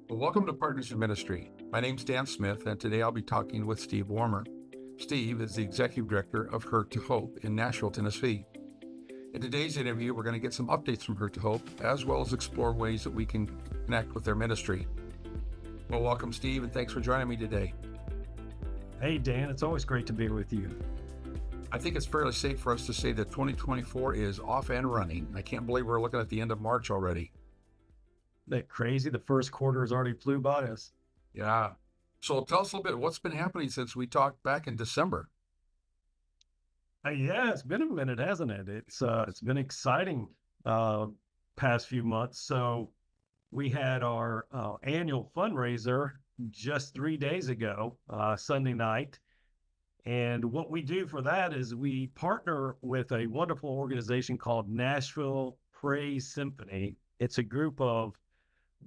Well, welcome to Partners in Ministry. My name's Dan Smith, and today I'll be talking with Steve Warmer. Steve is the Executive Director of Hurt to Hope in Nashville, Tennessee. In today's interview, we're going to get some updates from Hurt to Hope, as well as explore ways that we can connect with their ministry. Well, welcome, Steve, and thanks for joining me today. Hey, Dan, it's always great to be with you. I think it's fairly safe for us to say that 2024 is off and running. I can't believe we're looking at the end of March already. Isn't that crazy? The first quarter has already flew by us. Yeah. So tell us a little bit, what's been happening since we talked back in December? Yeah, it's been a minute, hasn't it? It's been exciting past few months. So we had our annual fundraiser just 3 days ago, Sunday night. And what we do for that is we partner with a wonderful organization called Nashville Praise Symphony. It's a group of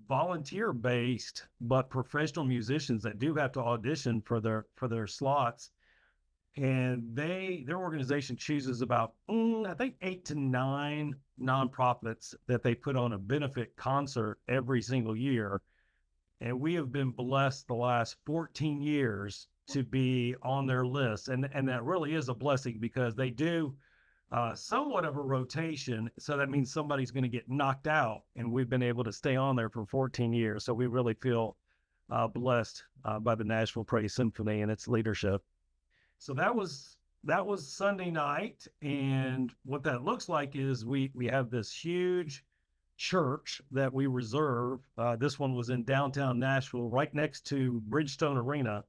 volunteer-based but professional musicians that do have to audition for their slots. And their organization chooses about I think 8 to 9 nonprofits that they put on a benefit concert every single year. And we have been blessed the last 14 years to be on their list. And that really is a blessing because they do somewhat of a rotation. So that means somebody's going to get knocked out. And we've been able to stay on there for 14 years. So we really feel blessed by the Nashville Praise Symphony and its leadership. So that was Sunday night. And what that looks like is we have this huge church that we reserve. This one was in downtown Nashville, right next to Bridgestone Arena.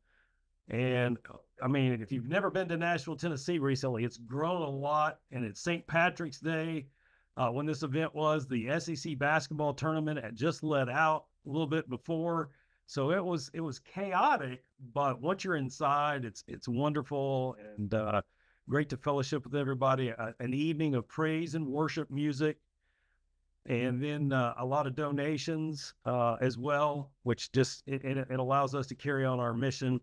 And I mean, if you've never been to Nashville, Tennessee recently, it's grown a lot. And it's St. Patrick's Day. When this event was, the SEC basketball tournament had just let out a little bit before. So it was chaotic, but once you're inside, it's wonderful and great to fellowship with everybody. An evening of praise and worship music. And then a lot of donations as well, which just it allows us to carry on our mission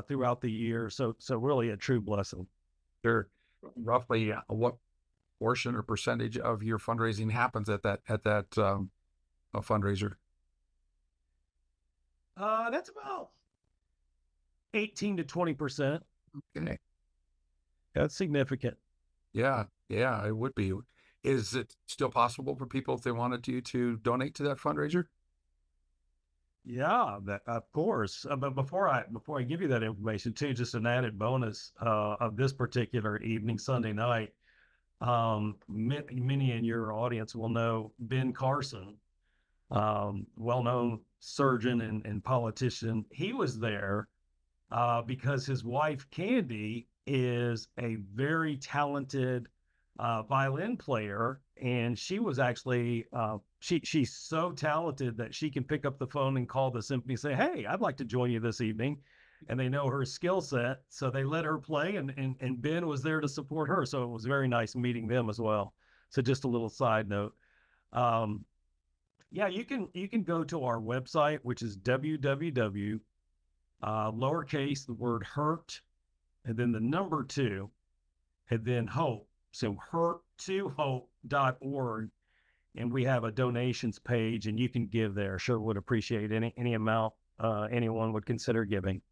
throughout the year. So really a true blessing. Sure. Roughly what portion or percentage of your fundraising happens at that fundraiser? That's about 18 to 20%. Okay. That's significant. Yeah, it would be. Is it still possible for people, if they wanted to donate to that fundraiser? Yeah, of course. But before I give you that information too, just an added bonus of this particular evening, Sunday night. Many in your audience will know Ben Carson, well-known surgeon and politician. He was there because his wife Candy is a very talented violin player, and she was actually she's so talented that she can pick up the phone and call the symphony and say, "Hey, I'd like to join you this evening." And they know her skill set, so they let her play, and Ben was there to support her. So it was very nice meeting them as well. So just a little side note. Yeah, you can go to our website, which is www, lowercase, the word hurt, and then the number 2, and then hope. So hurt2hope.org. And we have a donations page, and you can give there. Sure would appreciate any amount anyone would consider giving.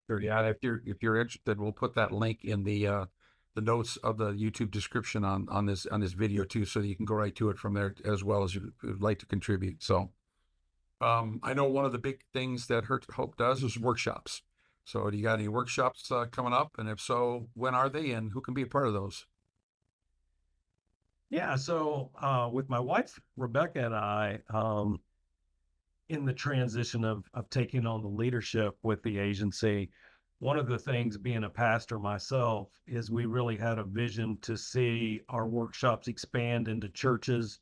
Sure. Yeah, if you're interested, we'll put that link in the notes of the YouTube description on this video too, so you can go right to it from there, as well as you would like to contribute. So I know one of the big things that Hurt to Hope does is workshops. So do you got any workshops coming up? And if so, when are they, and who can be a part of those? Yeah, so with my wife, Rebecca, and I, in the transition of taking on the leadership with the agency, one of the things, being a pastor myself, is we really had a vision to see our workshops expand into churches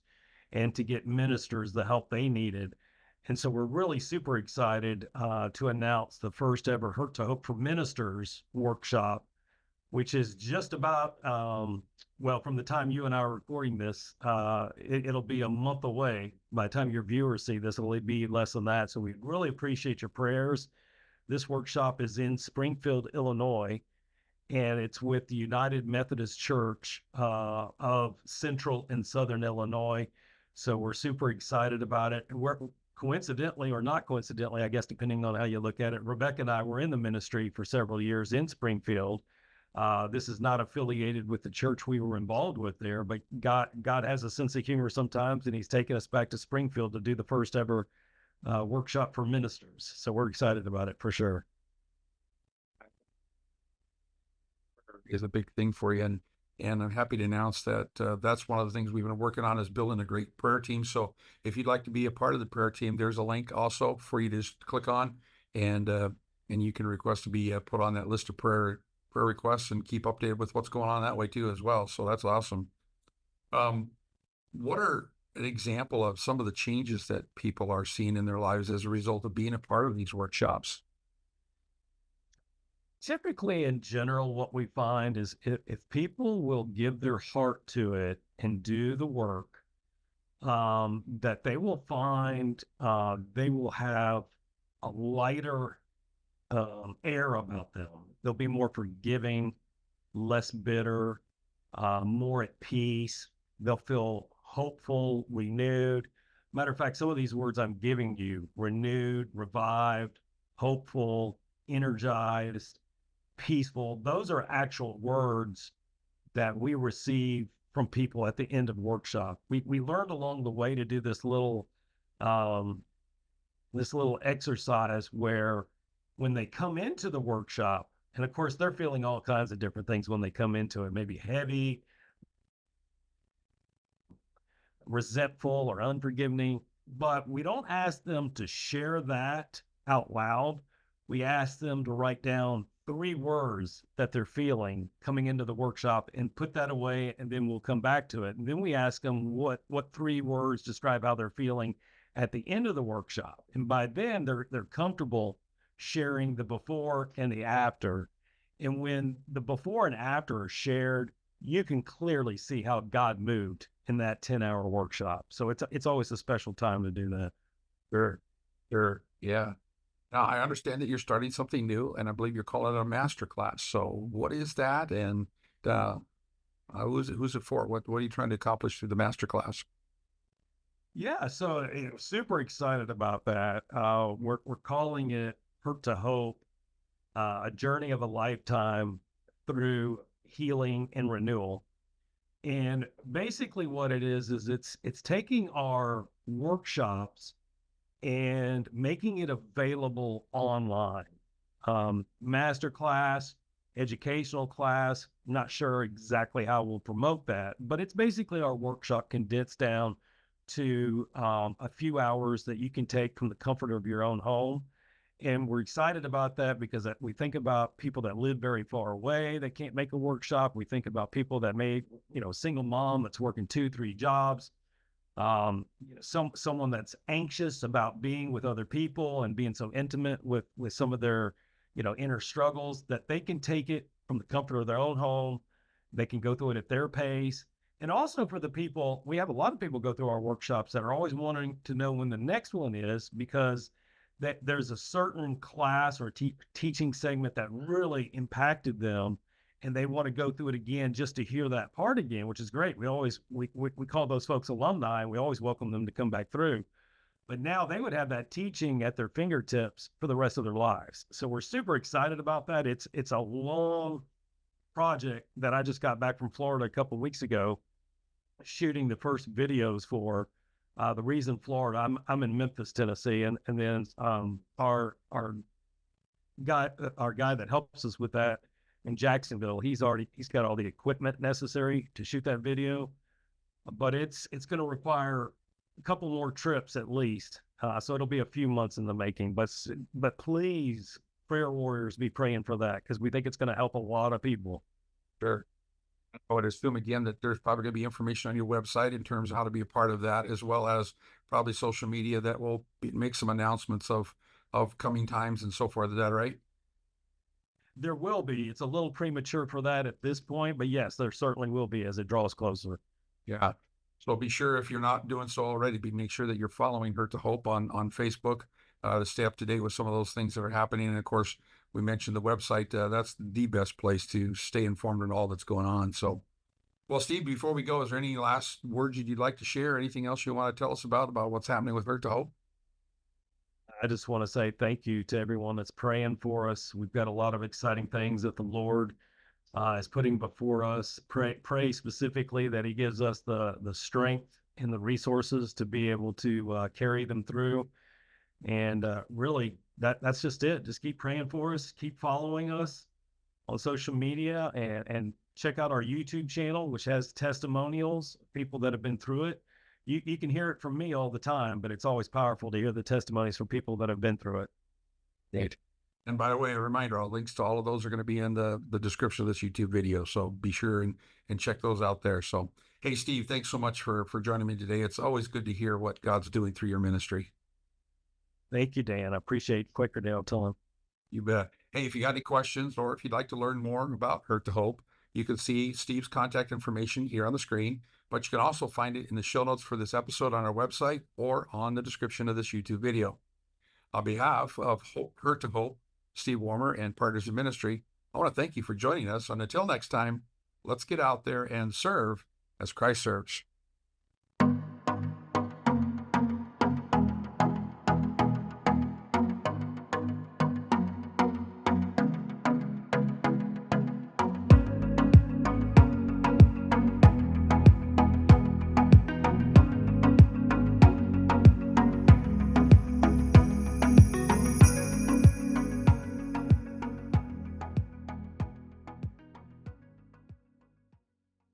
and to get ministers the help they needed. And so we're really super excited to announce the first ever Hurt to Hope for Ministers workshop, which is just about, from the time you and I are recording this, it'll be a month away. By the time your viewers see this, it'll be less than that. So we really appreciate your prayers. This workshop is in Springfield, Illinois, and it's with the United Methodist Church of Central and Southern Illinois. So we're super excited about it. coincidentally or not coincidentally, I guess, depending on how you look at it, Rebecca and I were in the ministry for several years in Springfield. This is not affiliated with the church we were involved with there, but God has a sense of humor sometimes, and he's taken us back to Springfield to do the first ever workshop for ministers. So we're excited about it for sure. Is a big thing for you. And I'm happy to announce that that's one of the things we've been working on, is building a great prayer team. So if you'd like to be a part of the prayer team, there's a link also for you to just click on, and you can request to be put on that list of prayer requests and keep updated with what's going on that way too as well. So that's awesome. What are an example of some of the changes that people are seeing in their lives as a result of being a part of these workshops? Typically, in general, what we find is if people will give their heart to it and do the work, that they will find they will have a lighter air about them. They'll be more forgiving, less bitter, more at peace. They'll feel hopeful, renewed. Matter of fact, some of these words I'm giving you: renewed, revived, hopeful, energized, peaceful. Those are actual words that we receive from people at the end of workshop. We learned along the way to do this little exercise where when they come into the workshop, and of course they're feeling all kinds of different things when they come into it, maybe heavy, resentful, or unforgiving, but we don't ask them to share that out loud. We ask them to write down 3 words that they're feeling coming into the workshop and put that away, and then we'll come back to it. And then we ask them what 3 words describe how they're feeling at the end of the workshop. And by then they're comfortable sharing the before and the after. And when the before and after are shared, you can clearly see how God moved in that 10-hour workshop. So it's always a special time to do that. Sure. Yeah. Now, I understand that you're starting something new, and I believe you're calling it a Masterclass. So what is that? And who's it for? What are you trying to accomplish through the Masterclass? Yeah, so super excited about that. We're calling it Hurt to Hope, a journey of a lifetime through healing and renewal. And basically what it is it's taking our workshops and making it available online. Masterclass, educational class, not sure exactly how we'll promote that, but it's basically our workshop condensed down to a few hours that you can take from the comfort of your own home. And we're excited about that because we think about people that live very far away that can't make a workshop. We think about people that may, single mom that's working 2-3 jobs. Someone that's anxious about being with other people and being so intimate with some of their, inner struggles, that they can take it from the comfort of their own home. They can go through it at their pace. And also for the people, we have a lot of people go through our workshops that are always wanting to know when the next one is, because there's a certain class or teaching segment that really impacted them, and they want to go through it again just to hear that part again, which is great. We call those folks alumni, and we always welcome them to come back through. But now they would have that teaching at their fingertips for the rest of their lives. So we're super excited about that. It's a long project that I just got back from Florida a couple of weeks ago, shooting the first videos for. The reason Florida, I'm in Memphis, Tennessee, and then our guy that helps us with that in Jacksonville, he's got all the equipment necessary to shoot that video, but it's going to require a couple more trips at least. So it'll be a few months in the making, but please, prayer warriors, be praying for that, because we think it's going to help a lot of people. Sure. I would assume again that there's probably going to be information on your website in terms of how to be a part of that, as well as probably social media that will make some announcements of coming times and so forth. Is that right? There will be. It's a little premature for that at this point, but yes, there certainly will be as it draws closer. Yeah. So be sure, if you're not doing so already, make sure that you're following Hurt to Hope on Facebook to stay up to date with some of those things that are happening. And of course, we mentioned the website. That's the best place to stay informed on all that's going on. So, well, Steve, before we go, is there any last words you'd like to share? Anything else you want to tell us about what's happening with Hurt to Hope? I just want to say thank you to everyone that's praying for us. We've got a lot of exciting things that the Lord is putting before us. Pray specifically that He gives us the strength and the resources to be able to carry them through. And really, that's just it. Just keep praying for us. Keep following us on social media, and check out our YouTube channel, which has testimonials, people that have been through it. You can hear it from me all the time, but it's always powerful to hear the testimonies from people that have been through it. Great. And by the way, a reminder, all links to all of those are going to be in the description of this YouTube video. So be sure and check those out there. So, hey, Steve, thanks so much for joining me today. It's always good to hear what God's doing through your ministry. Thank you, Dan. I appreciate Quakerdale telling. You bet. Hey, if you got any questions or if you'd like to learn more about Hurt to Hope, you can see Steve's contact information here on the screen, but you can also find it in the show notes for this episode on our website or on the description of this YouTube video. On behalf of Hurt to Hope, Steve Warmer, and Partners in Ministry, I want to thank you for joining us. And until next time, let's get out there and serve as Christ serves.